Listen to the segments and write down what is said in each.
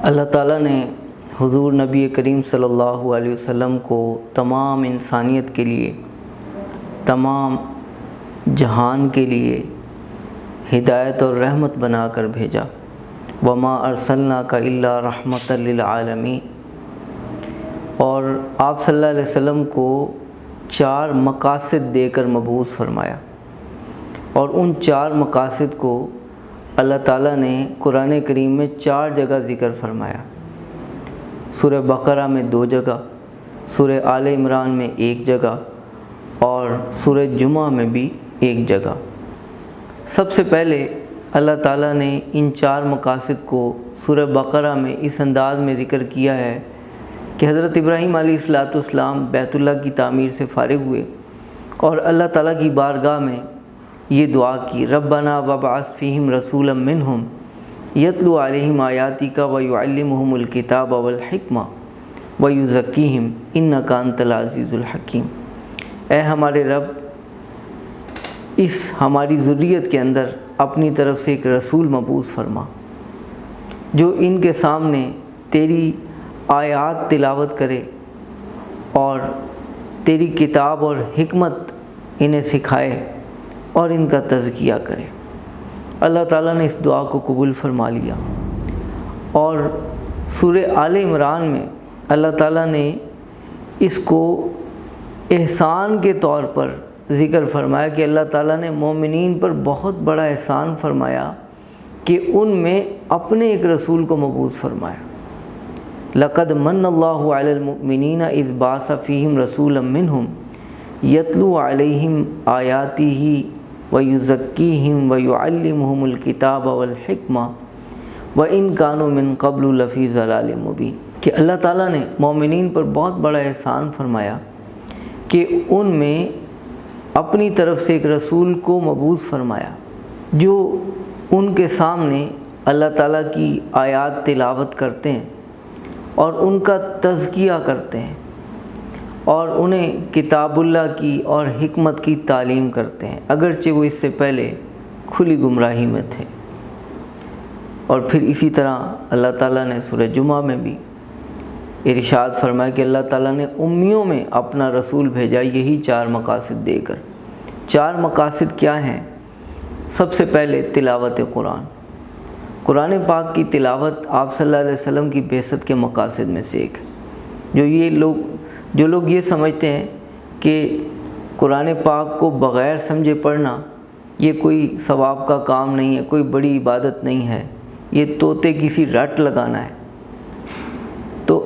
اللہ تعالیٰ نے حضور نبی کریم صلی اللہ علیہ وسلم کو تمام انسانیت کے لیے، تمام جہان کے لیے ہدایت اور رحمت بنا کر بھیجا۔ وما ارسلناک الا رحمۃ للعالمین۔ اور آپ صلی اللہ علیہ وسلم کو 4 مقاصد دے کر مبعوث فرمایا، اور ان 4 مقاصد کو اللہ تعالیٰ نے قرآن کریم میں 4 جگہ ذکر فرمایا۔ سورہ بقرہ میں 2 جگہ، سورہ آل عمران میں 1 جگہ، اور سورہ جمعہ میں بھی 1 جگہ۔ سب سے پہلے اللہ تعالیٰ نے ان 4 مقاصد کو سورہ بقرہ میں اس انداز میں ذکر کیا ہے کہ حضرت ابراہیم علیہ السلام بیت اللہ کی تعمیر سے فارغ ہوئے اور اللہ تعالیٰ کی بارگاہ میں یہ دعا کی، ربنا وابعث فیہم رسولا منہم یتلو علیہم آیاتک ویعلمہم الکتاب والحکمہ ویزکیہم انک انت العزیز الحکیم۔ اے ہمارے رب، اس ہماری ذریت کے اندر اپنی طرف سے ایک رسول مبعوث فرما جو ان کے سامنے تیری آیات تلاوت کرے اور تیری کتاب اور حکمت انہیں سکھائے اور ان کا تزکیہ کرے۔ اللہ تعالیٰ نے اس دعا کو قبول فرما لیا، اور سورہ آل عمران میں اللہ تعالیٰ نے اس کو احسان کے طور پر ذکر فرمایا کہ اللہ تعالیٰ نے مومنین پر بہت بڑا احسان فرمایا کہ ان میں اپنے ایک رسول کو مبعوث فرمایا۔ لقد من اللہ علی المؤمنین اذ بعث فیہم رسولا منہم یتلو علیہم آیاتہ ویزکیہم ویعلمہم الکتاب والحکمہ وإن کانوا من قبل لفی ضلال مبین، کہ اللہ تعالیٰ نے مومنین پر بہت بڑا احسان فرمایا کہ ان میں اپنی طرف سے ایک رسول کو مبعوث فرمایا جو ان کے سامنے اللہ تعالیٰ کی آیات تلاوت کرتے ہیں اور ان کا تزکیہ کرتے ہیں اور انہیں کتاب اللہ کی اور حکمت کی تعلیم کرتے ہیں، اگرچہ وہ اس سے پہلے کھلی گمراہی میں تھے۔ اور پھر اسی طرح اللہ تعالیٰ نے سورہ جمعہ میں بھی ارشاد فرمایا کہ اللہ تعالیٰ نے امیوں میں اپنا رسول بھیجا، یہی 4 مقاصد دے کر۔ 4 مقاصد کیا ہیں؟ سب سے پہلے تلاوت قرآن پاک کی تلاوت آپ صلی اللہ علیہ وسلم کی بعثت کے مقاصد میں سے ایک ہے۔ جو لوگ یہ سمجھتے ہیں کہ قرآن پاک کو بغیر سمجھے پڑھنا یہ کوئی ثواب کا کام نہیں ہے، کوئی بڑی عبادت نہیں ہے، یہ طوطے کسی رٹ لگانا ہے، تو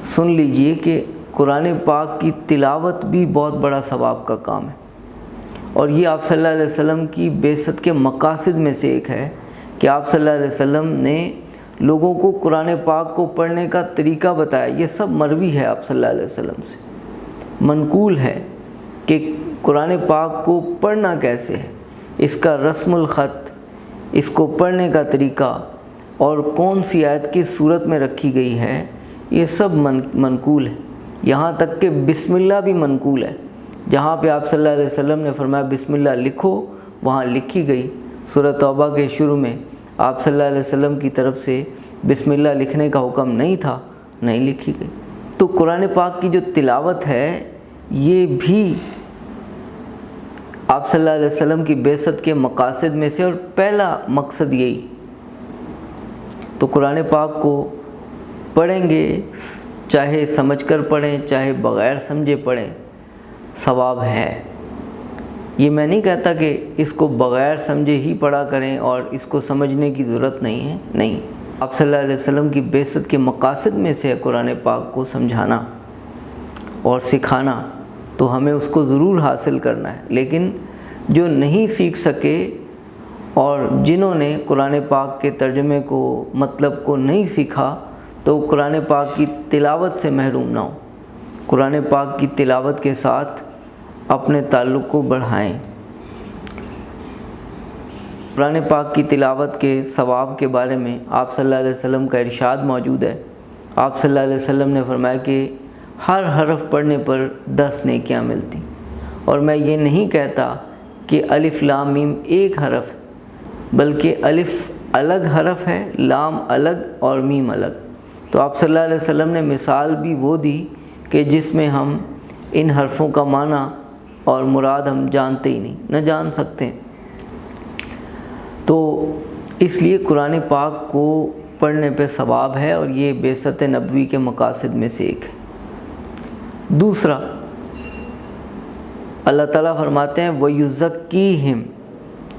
سن لیجئے کہ قرآن پاک کی تلاوت بھی بہت بڑا ثواب کا کام ہے، اور یہ آپ صلی اللہ علیہ وسلم کی بعثت کے مقاصد میں سے ایک ہے کہ آپ صلی اللہ علیہ وسلم نے لوگوں کو قرآن پاک کو پڑھنے کا طریقہ بتایا۔ یہ سب مروی ہے آپ صلی اللہ علیہ وسلم سے، منقول ہے کہ قرآن پاک کو پڑھنا کیسے ہے، اس کا رسم الخط، اس کو پڑھنے کا طریقہ اور کون سی آیت کس صورت میں رکھی گئی ہے، یہ سب منقول ہے۔ یہاں تک کہ بسم اللہ بھی منقول ہے، جہاں پہ آپ صلی اللہ علیہ وسلم نے فرمایا بسم اللہ لکھو، وہاں لکھی گئی۔ سورہ توبہ کے شروع میں آپ صلی اللہ علیہ وسلم کی طرف سے بسم اللہ لکھنے کا حکم نہیں تھا، نہیں لکھی گئی۔ تو قرآن پاک کی جو تلاوت ہے یہ بھی آپ صلی اللہ علیہ وسلم کی بعثت کے مقاصد میں سے، اور پہلا مقصد یہی۔ تو قرآن پاک کو پڑھیں گے، چاہے سمجھ کر پڑھیں چاہے بغیر سمجھے پڑھیں، ثواب ہے۔ یہ میں نہیں کہتا کہ اس کو بغیر سمجھے ہی پڑھا کریں اور اس کو سمجھنے کی ضرورت نہیں ہے، نہیں۔ آپ صلی اللہ علیہ وسلم کی بعثت کے مقاصد میں سے ہے قرآن پاک کو سمجھانا اور سکھانا، تو ہمیں اس کو ضرور حاصل کرنا ہے۔ لیکن جو نہیں سیکھ سکے اور جنہوں نے قرآن پاک کے ترجمے کو، مطلب کو نہیں سیکھا، تو قرآن پاک کی تلاوت سے محروم نہ ہو، قرآن پاک کی تلاوت کے ساتھ اپنے تعلق کو بڑھائیں۔ قرآن پاک کی تلاوت کے ثواب کے بارے میں آپ صلی اللہ علیہ وسلم کا ارشاد موجود ہے۔ آپ صلی اللہ علیہ وسلم نے فرمایا کہ ہر حرف پڑھنے پر 10 نیکیاں ملتی، اور میں یہ نہیں کہتا کہ الف لام میم ایک حرف، بلکہ الف الگ حرف ہے، لام الگ اور میم الگ۔ تو آپ صلی اللہ علیہ وسلم نے مثال بھی وہ دی کہ جس میں ہم ان حرفوں کا معنی اور مراد ہم جانتے ہی نہیں، نہ جان سکتے۔ تو اس لیے قرآن پاک کو پڑھنے پہ ثواب ہے، اور یہ بعثت نبوی کے مقاصد میں سے ایک ہے۔ دوسرا، اللہ تعالیٰ فرماتے ہیں وَيُزَكِّيهِمْ،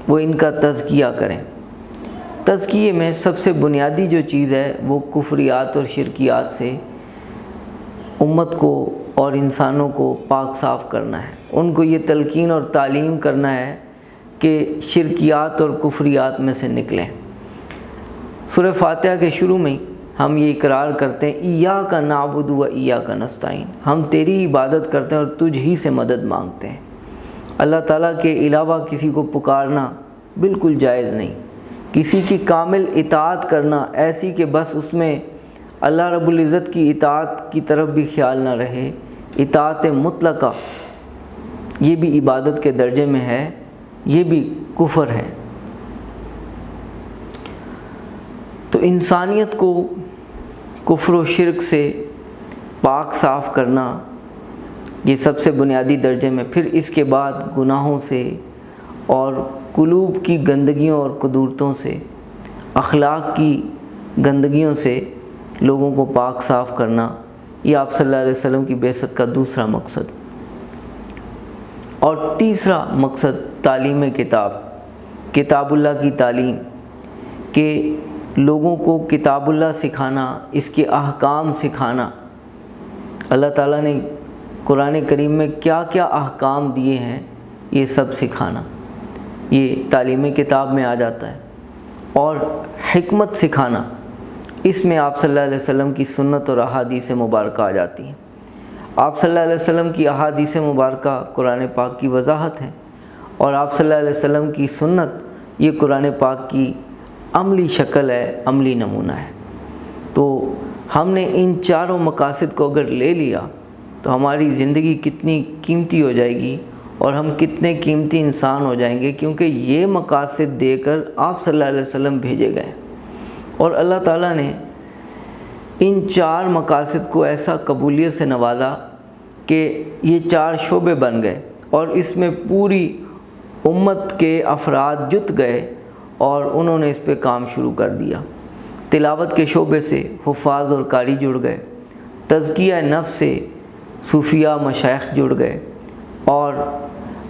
وہ ان کا تزکیہ کریں۔ تزکیے میں سب سے بنیادی جو چیز ہے وہ کفریات اور شرکیات سے امت کو اور انسانوں کو پاک صاف کرنا ہے۔ ان کو یہ تلقین اور تعلیم کرنا ہے کہ شرکیات اور کفریات میں سے نکلیں۔ سورہ فاتحہ کے شروع میں ہم یہ اقرار کرتے ہیں ایاک نعبد و ایاک نستعین، ہم تیری عبادت کرتے ہیں اور تجھ ہی سے مدد مانگتے ہیں۔ اللہ تعالیٰ کے علاوہ کسی کو پکارنا بالکل جائز نہیں۔ کسی کی کامل اطاعت کرنا ایسی کہ بس اس میں اللہ رب العزت کی اطاعت کی طرف بھی خیال نہ رہے، اطاعت مطلقہ، یہ بھی عبادت کے درجے میں ہے، یہ بھی کفر ہے۔ تو انسانیت کو کفر و شرک سے پاک صاف کرنا یہ سب سے بنیادی درجے میں، پھر اس کے بعد گناہوں سے اور قلوب کی گندگیوں اور قدورتوں سے، اخلاق کی گندگیوں سے لوگوں کو پاک صاف کرنا، یہ آپ صلی اللہ علیہ وسلم کی بعثت کا دوسرا مقصد۔ اور تیسرا مقصد تعلیم کتاب اللہ کی تعلیم، کہ لوگوں کو کتاب اللہ سکھانا، اس کے احکام سکھانا۔ اللہ تعالیٰ نے قرآن کریم میں کیا کیا احکام دیے ہیں یہ سب سکھانا، یہ تعلیم کتاب میں آ جاتا ہے۔ اور حکمت سکھانا، اس میں آپ صلی اللہ علیہ وسلم کی سنت اور احادیث مبارکہ آ جاتی ہیں۔ آپ صلی اللہ علیہ وسلم کی احادیث مبارکہ قرآن پاک کی وضاحت ہے، اور آپ صلی اللہ علیہ وسلم کی سنت یہ قرآن پاک کی عملی شکل ہے، عملی نمونہ ہے۔ تو ہم نے ان چاروں مقاصد کو اگر لے لیا تو ہماری زندگی کتنی قیمتی ہو جائے گی، اور ہم کتنے قیمتی انسان ہو جائیں گے، کیونکہ یہ مقاصد دے کر آپ صلی اللہ علیہ وسلم بھیجے گئے، اور اللہ تعالیٰ نے ان چار مقاصد کو ایسا قبولیت سے نوازا کہ یہ چار شعبے بن گئے، اور اس میں پوری امت کے افراد جت گئے اور انہوں نے اس پہ کام شروع کر دیا۔ تلاوت کے شعبے سے حفاظ اور قاری جڑ گئے، تزکیہ نفس سے صوفیاء مشائخ جڑ گئے، اور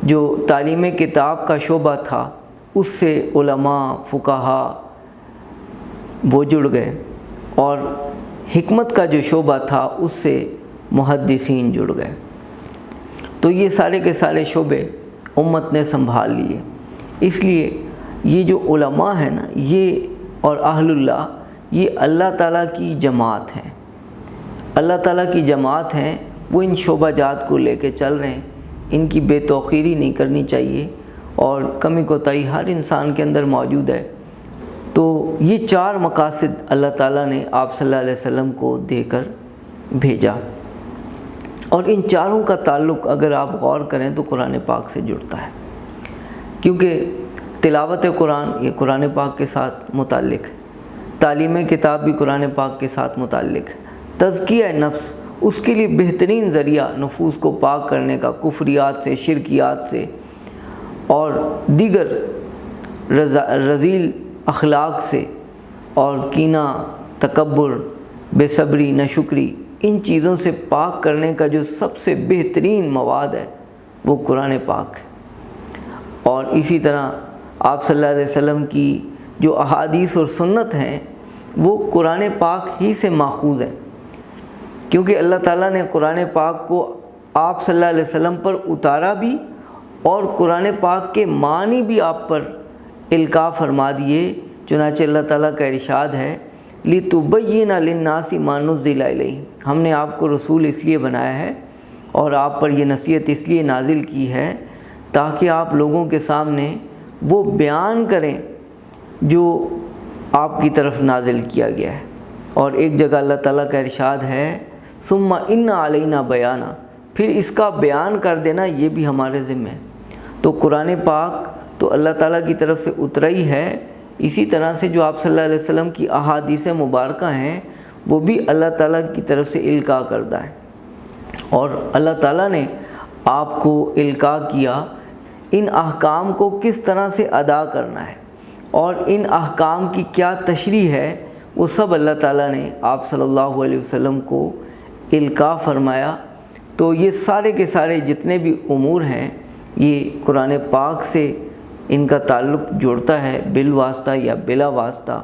جو تعلیم کتاب کا شعبہ تھا اس سے علماء فقہا وہ جڑ گئے، اور حکمت کا جو شعبہ تھا اس سے محدثین جڑ گئے۔ تو یہ سارے کے سارے شعبے امت نے سنبھال لیے۔ اس لیے یہ جو علماء ہیں نا، یہ اور اہل اللہ، یہ اللہ تعالیٰ کی جماعت ہیں، اللہ تعالیٰ کی جماعت ہیں۔ وہ ان شعبہ جات کو لے کے چل رہے ہیں، ان کی بے توقیری نہیں کرنی چاہیے، اور کمی کوتاہی ہر انسان کے اندر موجود ہے۔ تو یہ چار مقاصد اللہ تعالیٰ نے آپ صلی اللہ علیہ وسلم کو دے کر بھیجا، اور ان چاروں کا تعلق اگر آپ غور کریں تو قرآن پاک سے جڑتا ہے، کیونکہ تلاوت قرآن یہ قرآن پاک کے ساتھ متعلق ہے، تعلیم کتاب بھی قرآن پاک کے ساتھ متعلق ہے، تزکیہ نفس اس کے لیے بہترین ذریعہ نفوس کو پاک کرنے کا کفریات سے، شرکیات سے اور دیگر رذیل اخلاق سے، اور کینہ، تکبر، بے صبری، ناشکری، ان چیزوں سے پاک کرنے کا جو سب سے بہترین مواد ہے وہ قرآن پاک ہے۔ اور اسی طرح آپ صلی اللہ علیہ وسلم کی جو احادیث اور سنت ہیں وہ قرآن پاک ہی سے ماخوذ ہیں، کیونکہ اللہ تعالیٰ نے قرآن پاک کو آپ صلی اللہ علیہ وسلم پر اتارا بھی، اور قرآن پاک کے معنی بھی آپ پر القاء فرما دیے۔ چنانچہ اللہ تعالیٰ کا ارشاد ہے لِتُبَيِّنَ لِلنَّاسِ مَا نُزِّلَ إِلَيْهِمْ، ہم نے آپ کو رسول اس لیے بنایا ہے اور آپ پر یہ نصیحت اس لیے نازل کی ہے تاکہ آپ لوگوں کے سامنے وہ بیان کریں جو آپ کی طرف نازل کیا گیا ہے۔ اور ایک جگہ اللہ تعالیٰ کا ارشاد ہے ثُمَّ إِنَّ عَلَيْنَا بَيَانًا، پھر اس کا بیان کر دینا یہ بھی ہمارے ذمہ ہے۔ تو قرآن پاک تو اللہ تعالیٰ کی طرف سے اترا ہی ہے، اسی طرح سے جو آپ صلی اللہ علیہ وسلم کی احادیث مبارکہ ہیں وہ بھی اللہ تعالیٰ کی طرف سے القاء کردہ ہے، اور اللہ تعالیٰ نے آپ کو القاء کیا ان احکام کو کس طرح سے ادا کرنا ہے اور ان احکام کی کیا تشریح ہے، وہ سب اللہ تعالیٰ نے آپ صلی اللہ علیہ وسلم کو القاء فرمایا۔ تو یہ سارے کے سارے جتنے بھی امور ہیں یہ قرآن پاک سے ان کا تعلق جوڑتا ہے بالواسطہ یا بلا واسطہ۔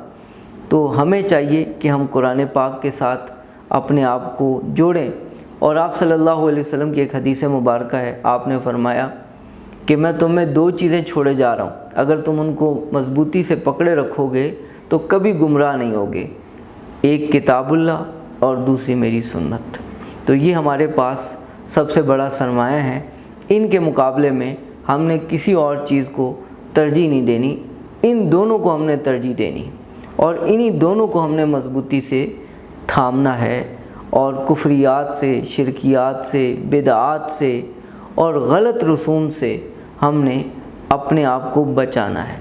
تو ہمیں چاہیے کہ ہم قرآن پاک کے ساتھ اپنے آپ کو جوڑیں، اور آپ صلی اللہ علیہ وسلم کی ایک حدیث مبارکہ ہے، آپ نے فرمایا کہ میں تم میں 2 چیزیں چھوڑے جا رہا ہوں، اگر تم ان کو مضبوطی سے پکڑے رکھو گے تو کبھی گمراہ نہیں ہوگے، ایک کتاب اللہ اور دوسری میری سنت۔ تو یہ ہمارے پاس سب سے بڑا سرمایہ ہے، ان کے مقابلے میں ہم نے کسی اور چیز کو ترجیح نہیں دینی، ان دونوں کو ہم نے ترجیح دینی، اور انہی دونوں کو ہم نے مضبوطی سے تھامنا ہے، اور کفریات سے، شرکیات سے، بدعات سے اور غلط رسوم سے ہم نے اپنے آپ کو بچانا ہے۔